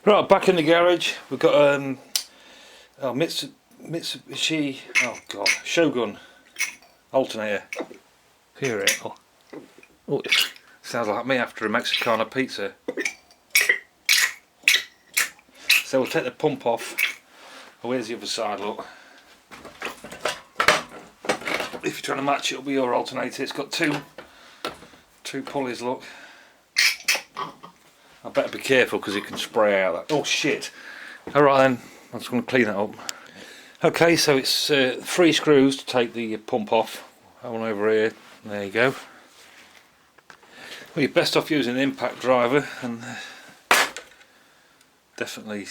Right, back in the garage. We've got Mitsubishi, oh god, Shogun Alternator. Hear it? Oh, it sounds like me after a Mexicana pizza. So we'll take the pump off. Oh, where's the other side? Look. If you're trying to match it up with your alternator, it's got two pulleys. Look. I better be careful because it can spray out that. Oh shit! Alright then, I'm just going to clean it up. Okay, so it's 3 screws to take the pump off. That one over here. There you go. Well, you're best off using an impact driver, and definitely a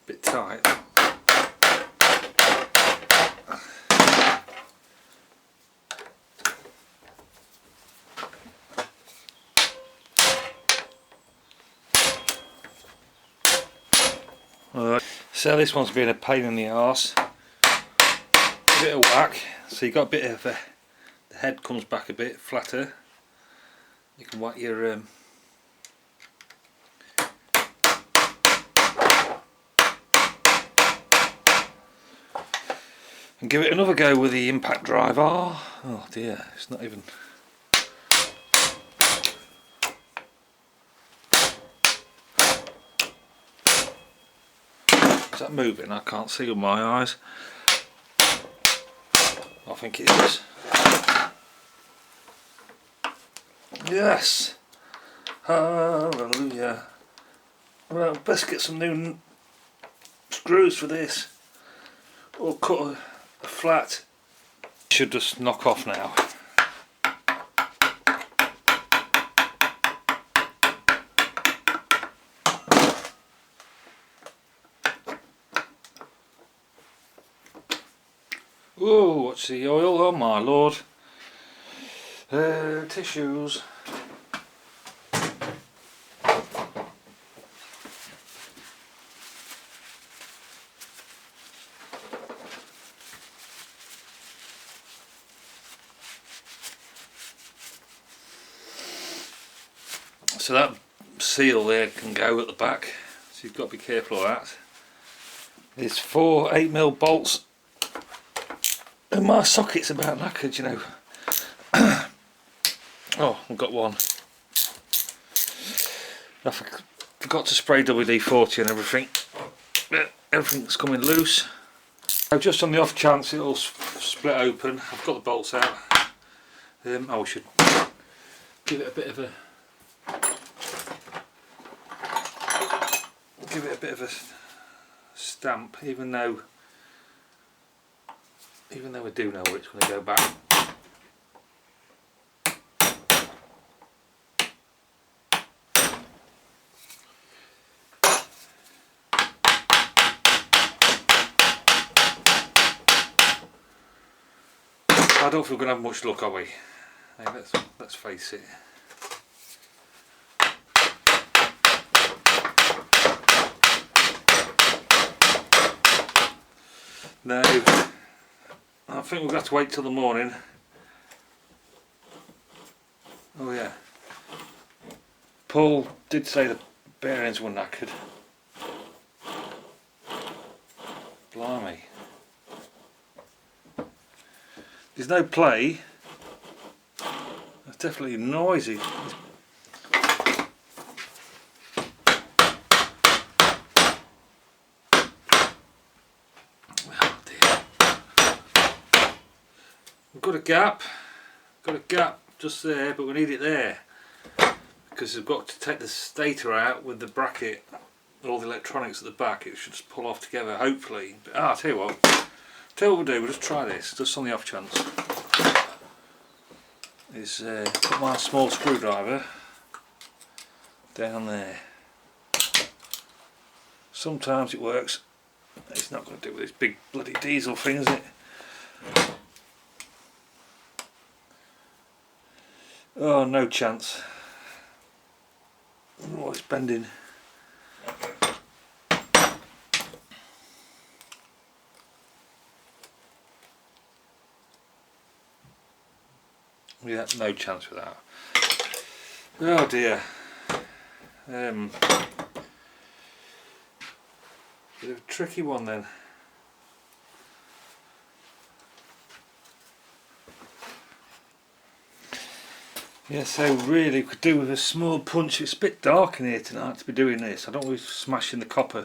bit tight. So this one's been a pain in the arse. A bit of whack, so you got a bit of the head comes back a bit flatter. You can whack your and give it another go with the impact driver. Oh dear, it's not even. Is that moving? I can't see with my eyes. I think it is. Yes! Hallelujah. Well, best get some new screws for this. Or cut a flat. Should just knock off now. Oh, what's the oil? Oh my lord. Tissues. So that seal there can go at the back, so you've got to be careful of that. There's 4 8mm bolts. And my socket's about knackered, you know. Oh, I've got one. I forgot to spray WD-40 and everything. But everything's coming loose. So just on the off chance it'll split open, I've got the bolts out. I should give it a bit of a stamp, even though we do know where it's going to go back. I don't think we're going to have much luck, are we? Hey, let's face it. No, I think we'll have to wait till the morning. Oh yeah, Paul did say the bearings were knackered. Blimey. There's no play. It's definitely noisy. We've got a gap just there, but we need it there because we've got to take the stator out with the bracket, all the electronics at the back. It should just pull off together, hopefully. But I'll tell you what we'll do. We'll just try this, just on the off chance. Is put my small screwdriver down there. Sometimes it works. It's not going to do with this big bloody diesel thing, is it? Oh, no chance. Oh, it's bending. Yeah, no chance with that. Oh dear. Bit of a tricky one then. Yeah, so really could do with a small punch. It's a bit dark in here tonight to be doing this. I don't want to be smashing the copper. I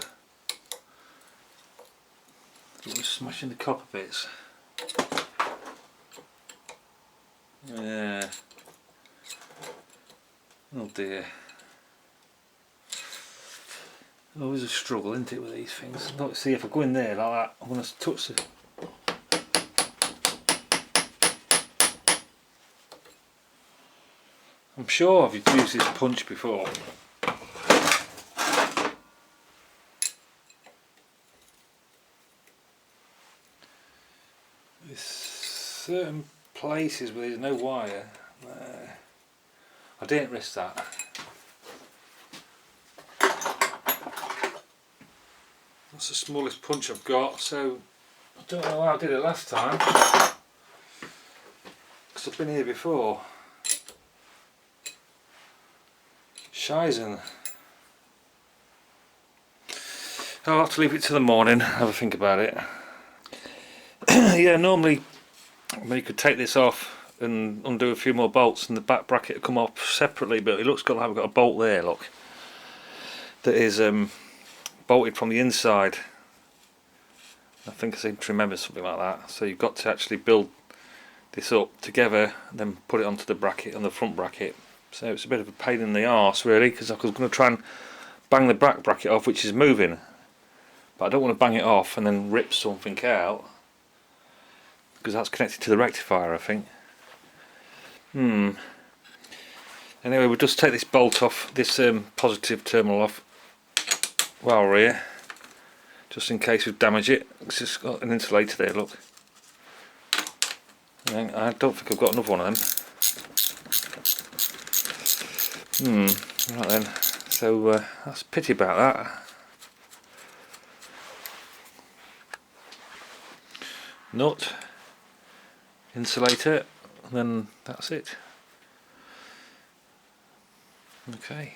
don't want to be smashing the copper bits. Yeah. Oh dear. Always a struggle, isn't it, with these things? Let's see if I go in there like that. I'm going to touch the. I'm sure I've used this punch before. There's certain places where there's no wire. I didn't risk that. That's the smallest punch I've got, so I don't know how I did it last time, because I've been here before. Shizen. I'll have to leave it till the morning, have a think about it. Yeah, normally you could take this off and undo a few more bolts and the back bracket will come off separately, but it looks like I've got a bolt there, look, that is bolted from the inside. I think I seem to remember something like that. So you've got to actually build this up together and then put it onto the bracket, on the front bracket. So it's a bit of a pain in the arse really, because I was going to try and bang the back bracket off, which is moving, but I don't want to bang it off and then rip something out, because that's connected to the rectifier, I think. Anyway, we'll just take this bolt off, this positive terminal off while we're here, just in case we damage it, because it's got an insulator there, look. And I don't think I've got another one of them. Right then, so that's a pity about that. Nut, insulator, and then that's it. Okay.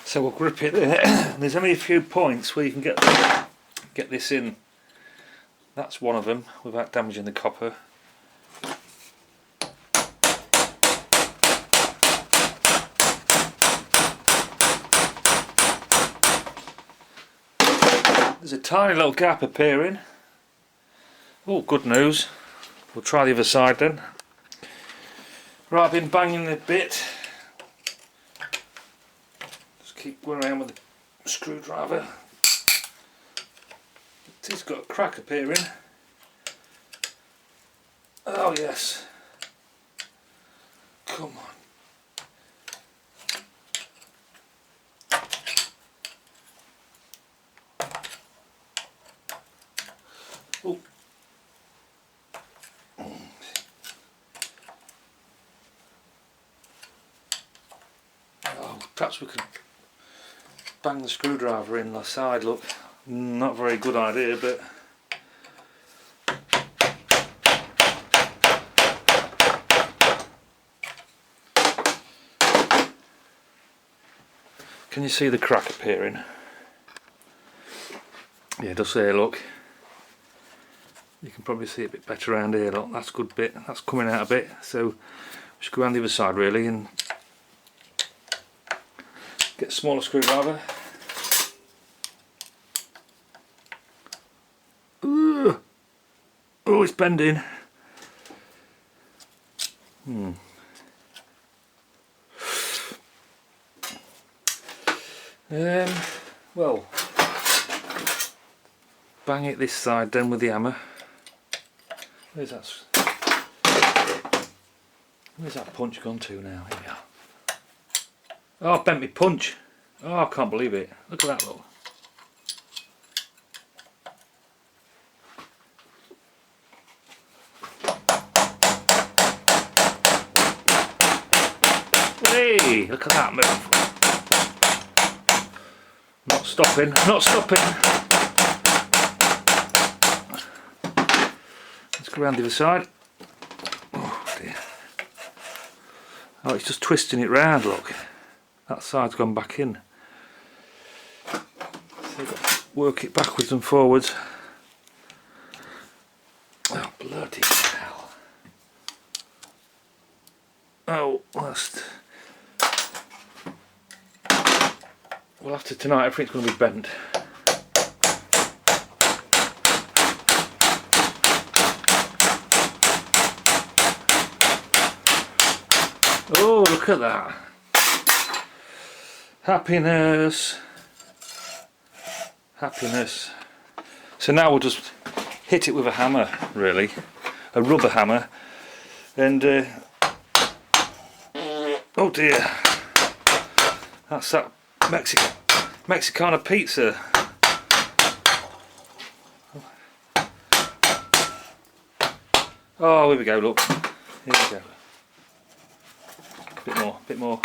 So we'll grip it there. There's only a few points where you can get this in. That's one of them without damaging the copper. There's a tiny little gap appearing. Oh, good news. We'll try the other side then. Right, I've been banging the bit. Just keep going around with the screwdriver. It's got a crack appearing. Oh yes. Come on. Oh. Oh, perhaps we could bang the screwdriver in the side, look. Not a very good idea, but can you see the crack appearing? Yeah, it does there, look. You can probably see it a bit better around here, look. That's a good bit, that's coming out a bit, so we should go around the other side really and get a smaller screwdriver. Ooh. Oh, it's bending. Well, bang it this side then with the hammer. Where's that punch gone to now? Here we are. Oh, I've bent my punch. Oh, I can't believe it. Look at that, look. Hey, look at that move. Not stopping, not stopping. Let's go around the other side. Oh dear. Oh, it's just twisting it round, look. That side's gone back in. Work it backwards and forwards. Oh bloody hell! Oh, well, after tonight, everything's going to be bent. Oh, look at that! Happiness, happiness. So now we'll just hit it with a hammer, really, a rubber hammer, and oh dear, that's that Mexicana pizza. Oh, here we go, look, here we go. Bit more.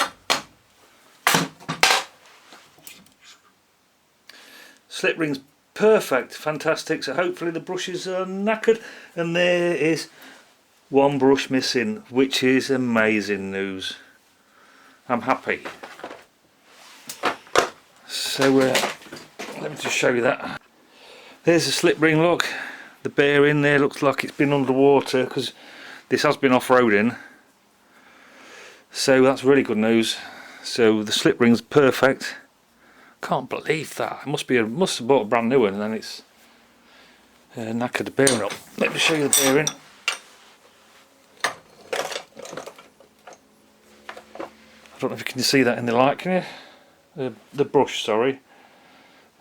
Slip ring's perfect, fantastic. So hopefully the brushes are knackered, and there is one brush missing, which is amazing news. I'm happy. So let me just show you that. There's the slip ring, look. The bearing there looks like it's been underwater because this has been off-roading. So that's really good news. So the slip ring's perfect. Can't believe that. Must have bought a brand new one, and then it's knackered the bearing up. Let me show you the bearing. I don't know if you can see that in the light, can you? The brush, sorry.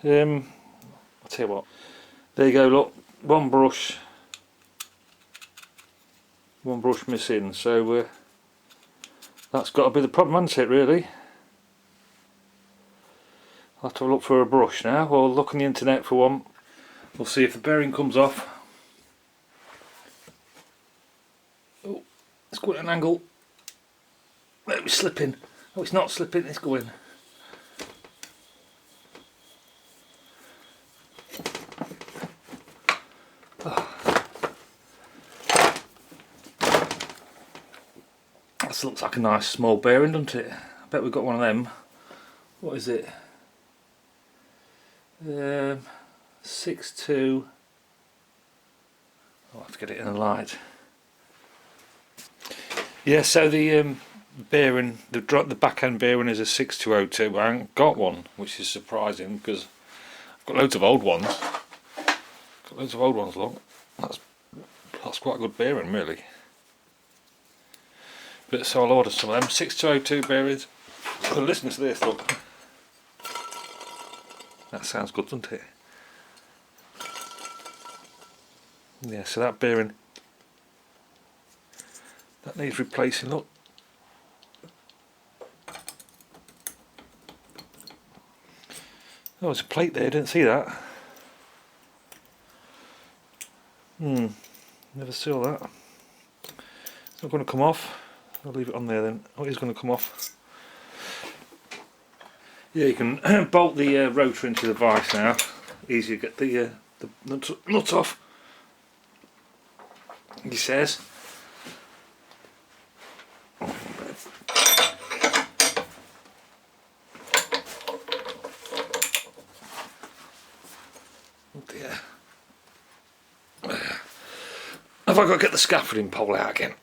I'll tell you what. There you go, look. One brush missing. So that's got to be the problem, hasn't it, really? I'll have to look for a brush now, or look on the internet for one. We'll see if the bearing comes off. Oh, it's going at an angle. Where it's slipping. Oh, it's not slipping, it's going. Oh. This looks like a nice small bearing, doesn't it? I bet we've got one of them. What is it? 6.2. I'll have to get it in the light. Yeah, so the bearing, the back end bearing is a 6202. I haven't got one, which is surprising because I've got loads of old ones. Look. That's quite a good bearing, really. But so I'll order some of them 6202 bearings. Well, listen to this, look. That sounds good, doesn't it? Yeah, so that bearing, that needs replacing, look. Oh, there's a plate there, didn't see that. Never saw that. It's not going to come off. I'll leave it on there then. Oh, it is going to come off. Yeah, you can bolt the rotor into the vise now. Easy to get the nut off. He says. Oh dear. Have I got to get the scaffolding pole out again?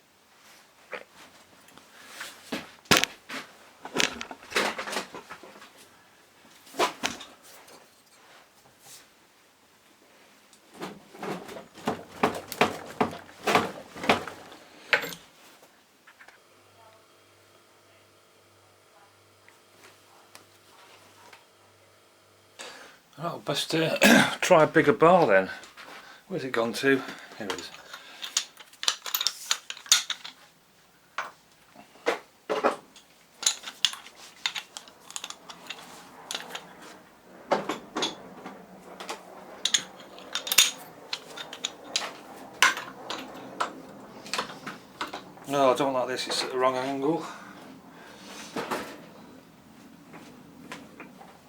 Oh, best try a bigger bar then. Where's it gone to? Here it is. No, I don't like this, it's at the wrong angle.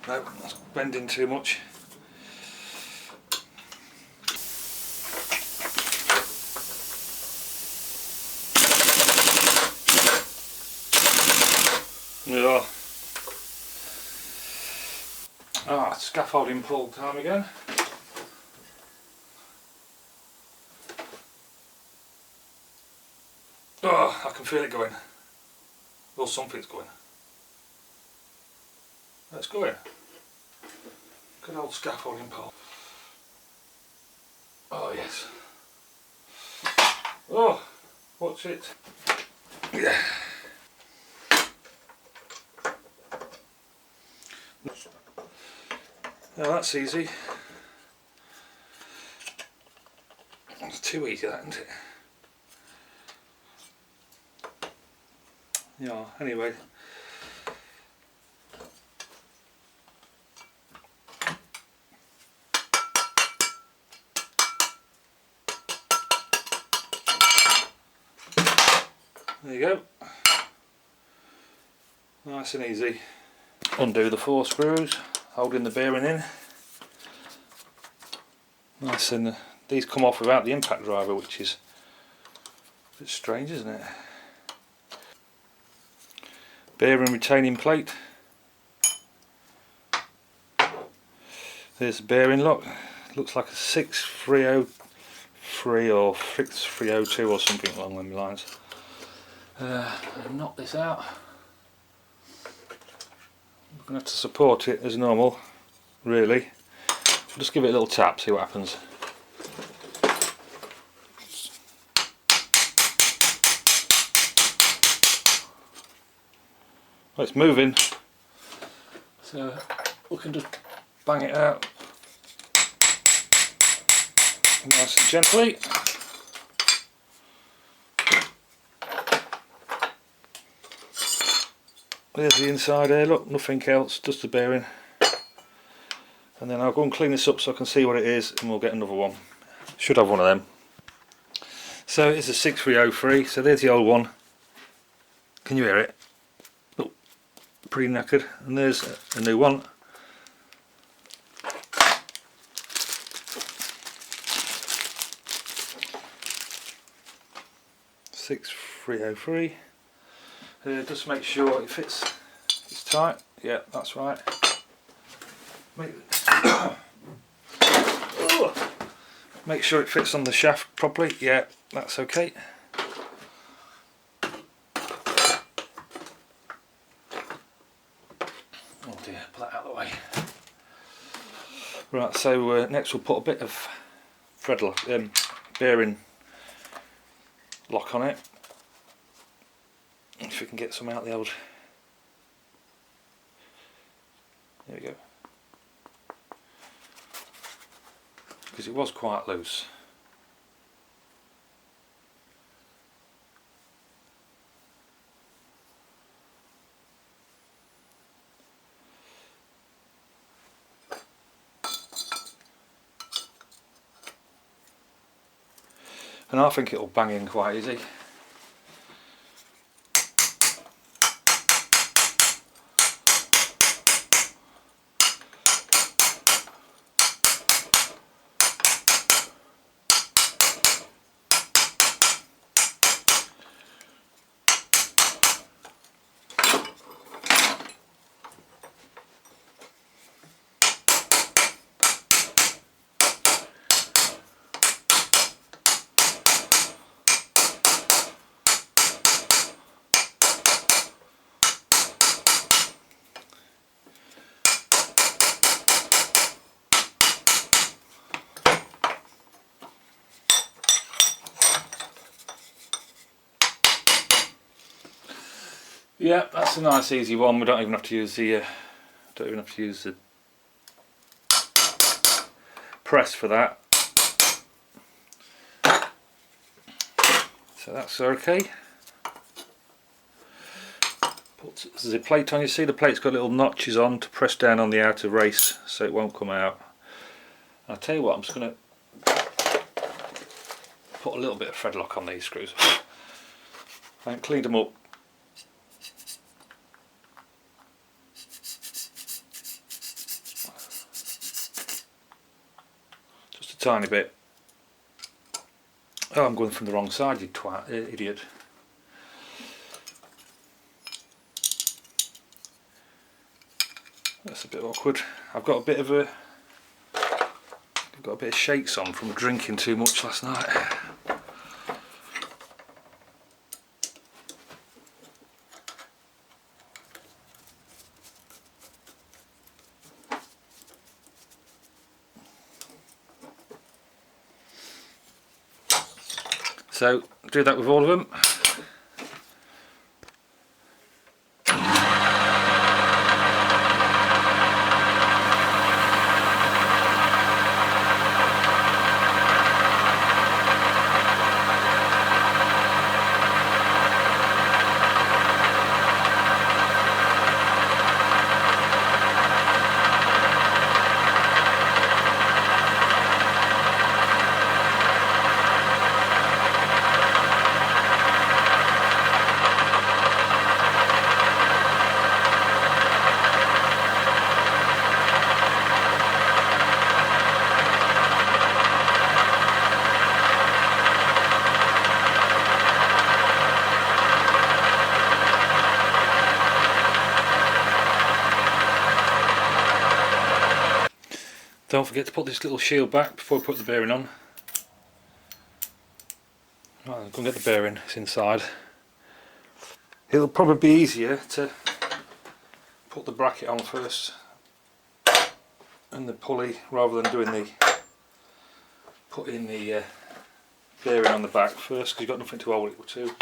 No, that's bending too much. Yeah. Ah, scaffolding pull time again. Oh, I can feel it going. Well, something's going. Let's go in. Good old scaffolding pull. Oh yes. Oh, watch it. Yeah. Now that's easy. It's too easy, that, isn't it? Yeah, anyway. There you go. Nice and easy. Undo the 4 screws, holding the bearing in. Nice, and these come off without the impact driver, which is a bit strange, isn't it? Bearing retaining plate. There's the bearing lock. Looks like a 6303 or 6302 or something along them lines. Knock this out. I'm going to have to support it as normal, really. Just give it a little tap, see what happens. Well, it's moving, so we can just bang it out nice and gently. There's the inside here, look, nothing else, just the bearing. And then I'll go and clean this up so I can see what it is, and we'll get another one. Should have one of them. So it's a 6303, so there's the old one. Can you hear it? Look, pretty knackered. And there's a new one. (6303). Just make sure it fits. It's tight. Yeah, that's right. Make sure it fits on the shaft properly. Yeah, that's okay. Oh dear, put that out of the way. Right, so next we'll put a bit of thread lock, bearing lock on it. If we can get some out the old. There we go. Because it was quite loose. And I think it'll bang in quite easy. Yeah, that's a nice easy one. We don't even have to use the press for that. So that's okay. There's a plate on. You see the plate's got little notches on to press down on the outer race so it won't come out. I'll tell you what, I'm just going to put a little bit of thread lock on these screws. I haven't cleaned them up. Just a tiny bit. Oh, I'm going from the wrong side, you twat, idiot. That's a bit awkward. I've got a bit of shakes on from drinking too much last night. So do that with all of them. Don't forget to put this little shield back before we put the bearing on. Right, I'm going to get the bearing, it's inside. It'll probably be easier to put the bracket on first and the pulley rather than putting the bearing on the back first, because you've got nothing to hold it to.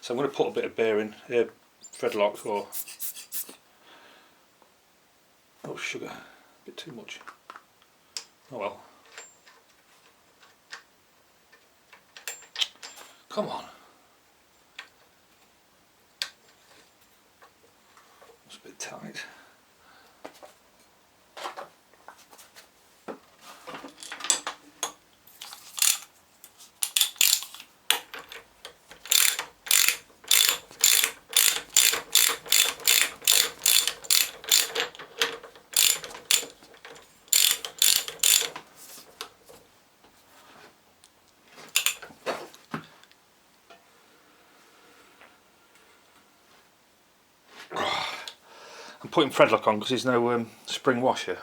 So I'm going to put a bit of bearing, thread lock, or oh sugar, a bit too much. Oh well. Come on. It's a bit tight. I'm putting thread lock on because there's no spring washer.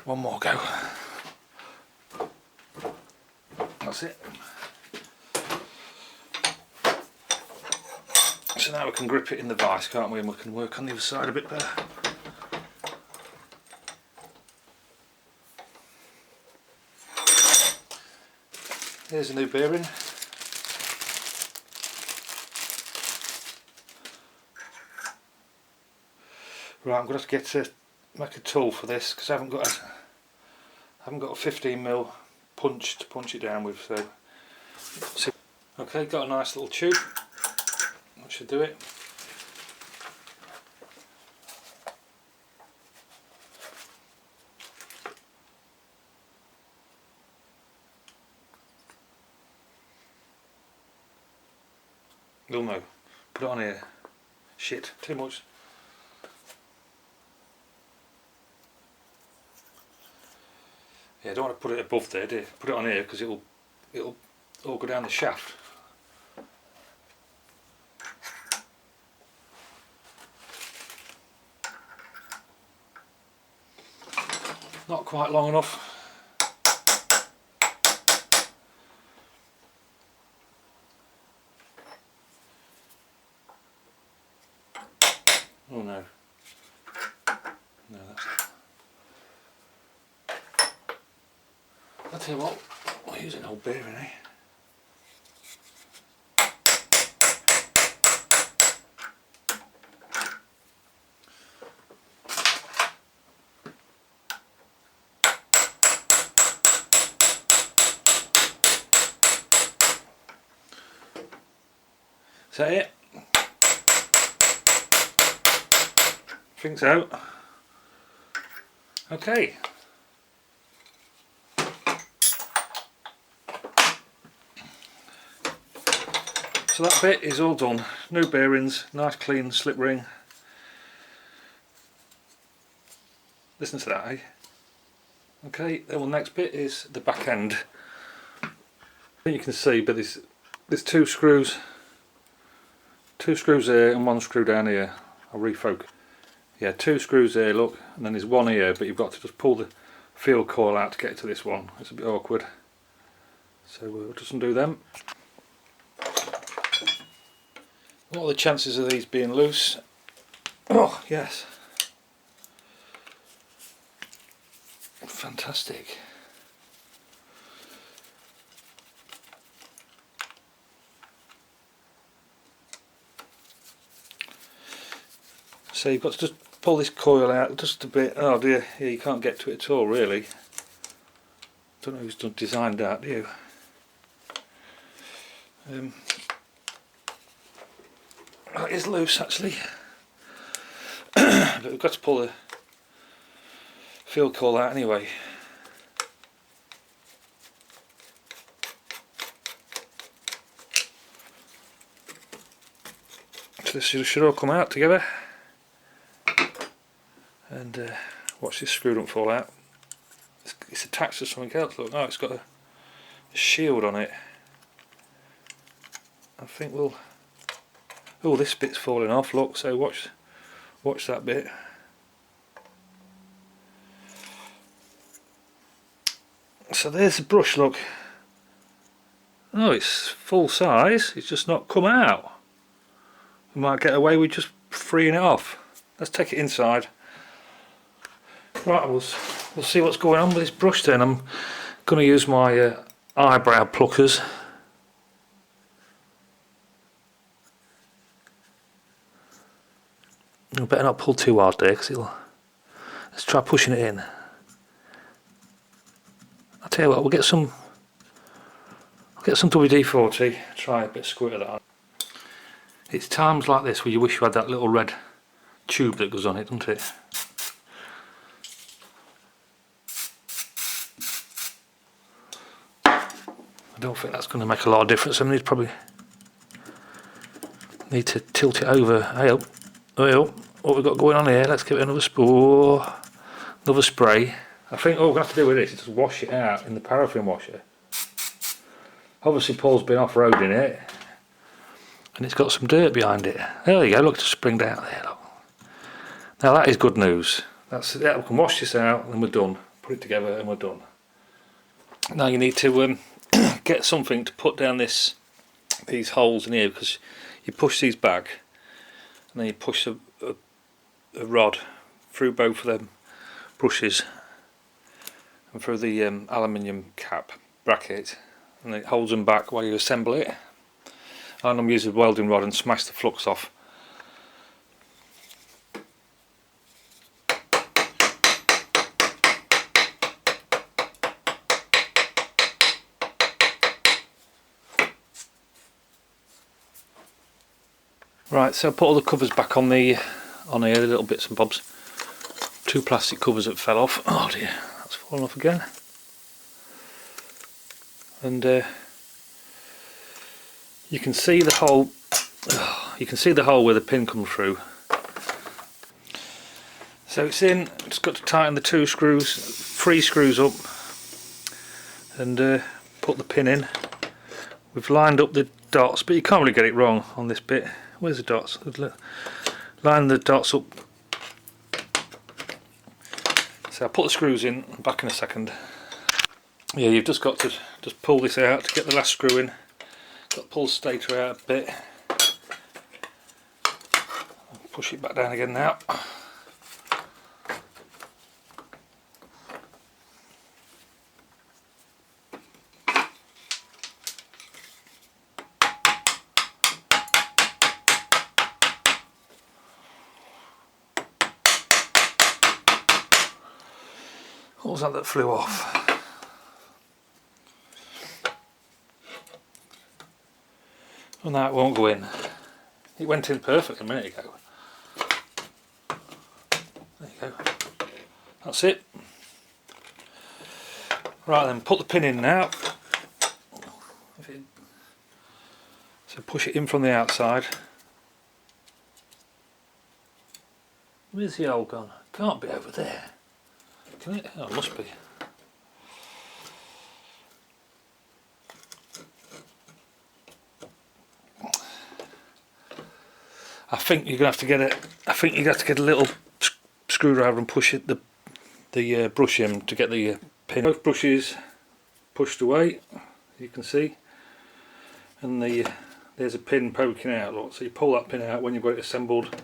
One more go. That's it. So now we can grip it in the vise, can't we? And we can work on the other side a bit better. Here's a new bearing. Right, I'm going to have to make a tool for this because I haven't got a 15mm punch to punch it down with. So, okay, got a nice little tube. That should do it. Oh no, put it on here. Shit, too much. Yeah, I don't want to put it above there, do you? Put it on here because it'll all go down the shaft. Not quite long enough. Oh no. No, that's it. I'll tell you what, I'll use an old bearing, eh? Is that it? Think so. Okay. So that bit is all done. New bearings, nice clean slip ring. Listen to that, eh? Okay, then the next bit is the back end. I think you can see, but there's two screws there and one screw down here. I'll refocus. Yeah, 2 screws there, look, and then there's one here, but you've got to just pull the field coil out to get to this one. It's a bit awkward, so we'll just undo them. What are the chances of these being loose? Oh yes, fantastic. So you've got to just pull this coil out just a bit. Oh dear, yeah, you can't get to it at all really. Don't know who's designed that, do you? It is loose actually. But we've got to pull the field coil out anyway. So this should all come out together. And watch this screw don't fall out. It's attached to something else. Look, oh, it's got a shield on it. I think we'll. Oh, this bit's falling off. Look, so watch that bit. So there's the brush. Look. Oh, it's full size. It's just not come out. We might get away with just freeing it off. Let's take it inside. Right, we'll see what's going on with this brush then. I'm going to use my eyebrow pluckers. I better not pull too hard there, because it'll. Let's try pushing it in. I'll tell you what, we'll get some WD-40. Try a bit of squirt of that. It's times like this where you wish you had that little red tube that goes on it, doesn't it? I don't think that's going to make a lot of difference. I mean, probably need to tilt it over. Hey up, what we've got going on here? Let's give it another another spray. I think all we're going to have to do with this is just wash it out in the paraffin washer. Obviously, Paul's been off-roading it, and it's got some dirt behind it. There you go. Look, it's springed out there. Look. Now that is good news. That's it. We can wash this out, and we're done. Put it together, and we're done. Now you need to get something to put down these holes in here, because you push these back and then you push a rod through both of them brushes and through the aluminium cap bracket, and it holds them back while you assemble it. And I'm using a welding rod and smash the flux off. Right, so I put all the covers back on here, the little bits and bobs. 2 plastic covers that fell off. Oh dear, that's fallen off again. And you can see the hole. You can see the hole where the pin comes through. So it's in. Just got to tighten the 3 screws up, and put the pin in. We've lined up the dots, but you can't really get it wrong on this bit. Where's the dots? Line the dots up. So I'll put the screws in, back in a second. Yeah, you've just got to pull this out to get the last screw in. Got to pull the stator out a bit. Push it back down again now. What was that flew off? Well, now it won't go in. It went in perfect a minute ago. There you go. That's it. Right then, put the pin in now. So push it in from the outside. Where's the hole gone? Can't be over there. Can it? Oh, it must be. I think you're gonna have to get a little screwdriver and push it, the brush in to get the pin. Both brushes pushed away, you can see, and there's a pin poking out. Look, so you pull that pin out when you've got it assembled.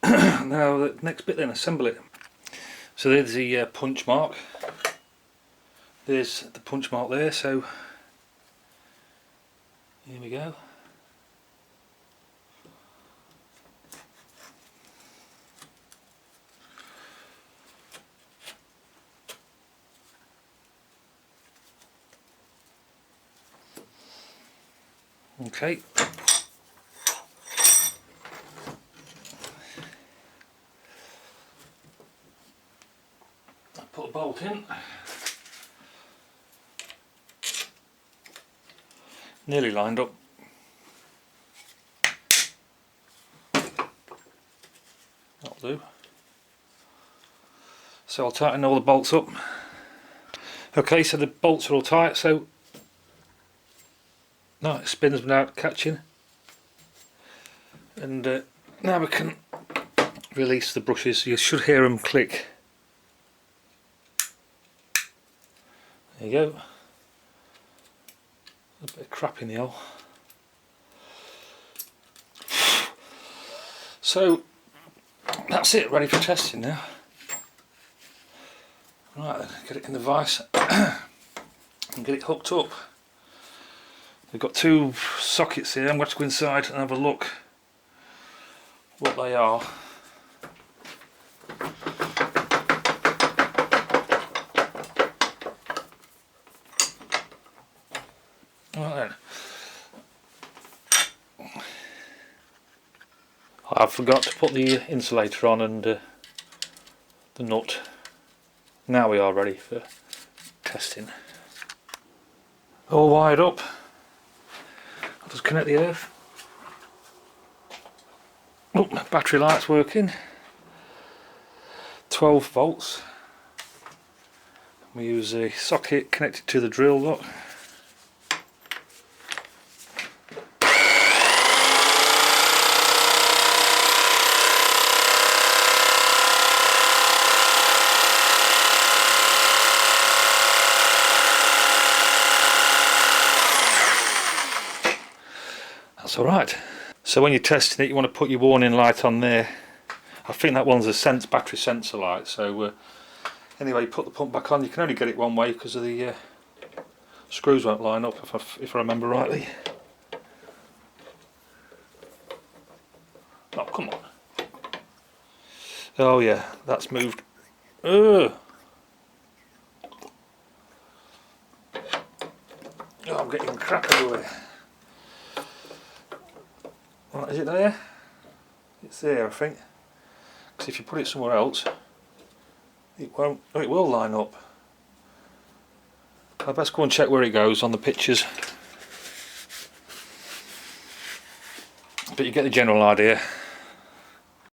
Now the next bit, then assemble it. So there's the punch mark. There's the punch mark there. So here we go. Okay. I'll put a bolt in. Nearly lined up. That'll do. So I'll tighten all the bolts up. Okay, so the bolts are all tight, so now it spins without catching, and now we can release the brushes. You should hear them click. There you go. A bit of crap in the hole. So that's it, ready for testing now. Right then, get it in the vise and get it hooked up. We've got two sockets here. I'm going to go inside and have a look what they are. Right then. I forgot to put the insulator on and the nut. Now we are ready for testing. All wired up. I'll just connect the earth. Oh, battery light's working. 12 volts. We use a socket connected to the drill lock. That's alright. So when you're testing it, you want to put your warning light on there. I think that one's a battery sensor light. So anyway, you put the pump back on. You can only get it one way because of the screws won't line up, if I remember rightly. Oh, come on. Oh yeah, that's moved. Ugh. Oh, I'm getting crap everywhere. Right, is it there? It's there, I think. Because if you put it somewhere else, it won't. Oh, it will line up. I best go and check where it goes on the pictures. But you get the general idea.